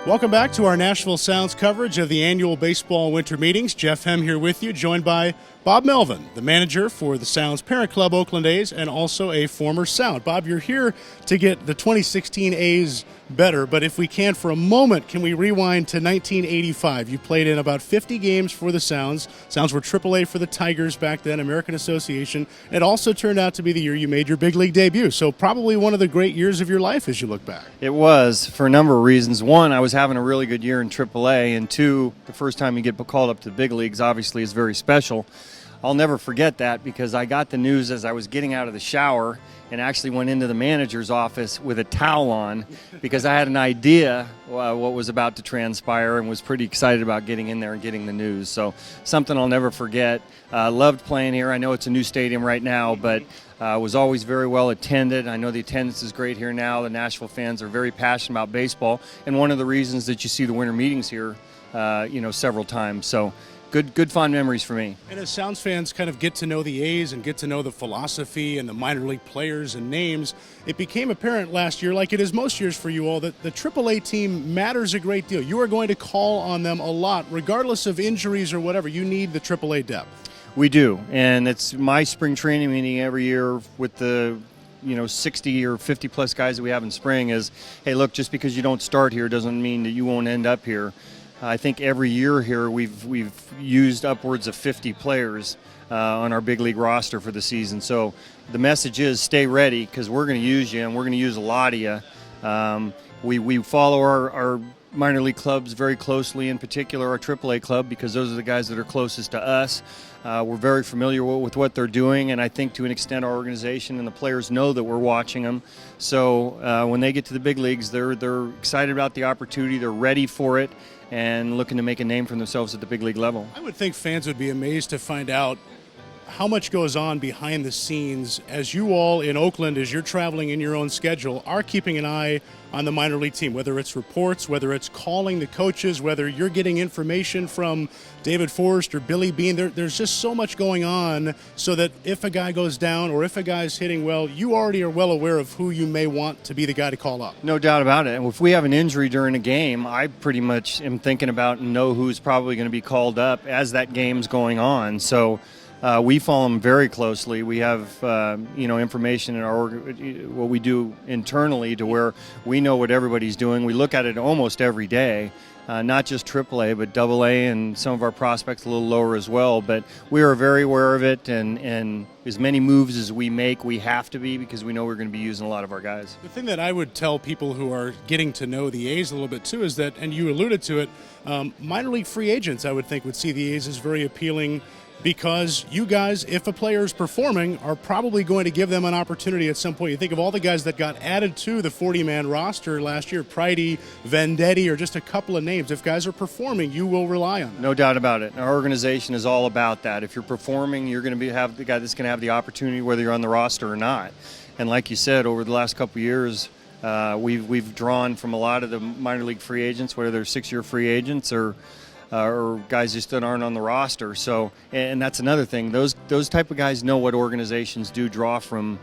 Welcome back to our Nashville Sounds coverage of the annual baseball winter meetings. Jeff Hem here with you, joined by Bob Melvin, the manager for the Sounds parent club Oakland A's and also a former Sound. Bob, you're here to get the 2016 A's better, but if we can for a moment, can we rewind to 1985? You played in about 50 games for the Sounds. Sounds were AAA for the Tigers back then, American Association. It also turned out to be the year you made your big league debut, so probably one of the great years of your life as you look back. It was, for a number of reasons. One, I was having a really good year in AAA, and two, the first time you get called up to the big leagues obviously is very special. I'll never forget that because I got the news as I was getting out of the shower and actually went into the manager's office with a towel on because I had an idea what was about to transpire and was pretty excited about getting in there and getting the news. So something I'll never forget. Loved playing here. I know it's a new stadium right now, but was always very well attended. I know the attendance is great here now. The Nashville fans are very passionate about baseball, and one of the reasons that you see the winter meetings here, several times. So good fond memories for me. And as Sounds fans kind of get to know the A's and get to know the philosophy and the minor league players and names, it became apparent last year, like it is most years for you all, that the AAA team matters a great deal. You are going to call on them a lot, regardless of injuries or whatever. You need the AAA depth. We do, and it's my spring training meeting every year with the 60 or 50 plus guys that we have in spring is, hey, look, just because you don't start here doesn't mean that you won't end up here. I think every year here we've used upwards of 50 players on our big league roster for the season. So the message is stay ready because we're going to use you, and we're going to use a lot of you. We follow our minor league clubs very closely, in particular our AAA club, because those are the guys that are closest to us. We're very familiar with what they're doing, and I think to an extent our organization and the players know that we're watching them. So when they get to the big leagues, they're excited about the opportunity, they're ready for it, and looking to make a name for themselves at the big league level. I would think fans would be amazed to find out how much goes on behind the scenes as you all in Oakland, as you're traveling in your own schedule, are keeping an eye on the minor league team, whether it's reports, whether it's calling the coaches, whether you're getting information from David Forrest or Billy Bean. There's just so much going on so that if a guy goes down or if a guy's hitting well, you already are well aware of who you may want to be the guy to call up. No doubt about it. And if we have an injury during a game, I pretty much am thinking about and know who's probably going to be called up as that game's going on. So we follow them very closely. We have, information in our what we do internally to where we know what everybody's doing. We look at it almost every day, not just AAA, but AA, and some of our prospects a little lower as well. But we are very aware of it, and as many moves as we make, we have to be because we know we're going to be using a lot of our guys. The thing that I would tell people who are getting to know the A's a little bit too is that, and you alluded to it, minor league free agents I would think would see the A's as very appealing, because you guys, if a player is performing, are probably going to give them an opportunity at some point. You think of all the guys that got added to the 40-man roster last year, Pridey, Vendetti, or just a couple of names. If guys are performing, you will rely on them. No doubt about it. Our organization is all about that. If you're performing, you're going to have the guy that's going to have the opportunity whether you're on the roster or not. And like you said, over the last couple of years, we've drawn from a lot of the minor league free agents, whether they're 6-year free agents or guys just that aren't on the roster. So, and that's another thing. Those type of guys know what organizations do draw from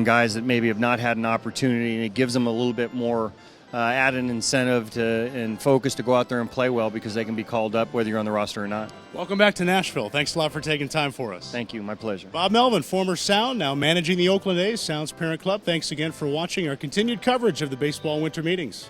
guys that maybe have not had an opportunity, and it gives them a little bit more added incentive and focus to go out there and play well because they can be called up whether you're on the roster or not. Welcome back to Nashville. Thanks a lot for taking time for us. Thank you. My pleasure. Bob Melvin, former Sound, now managing the Oakland A's, Sounds parent club. Thanks again for watching our continued coverage of the baseball winter meetings.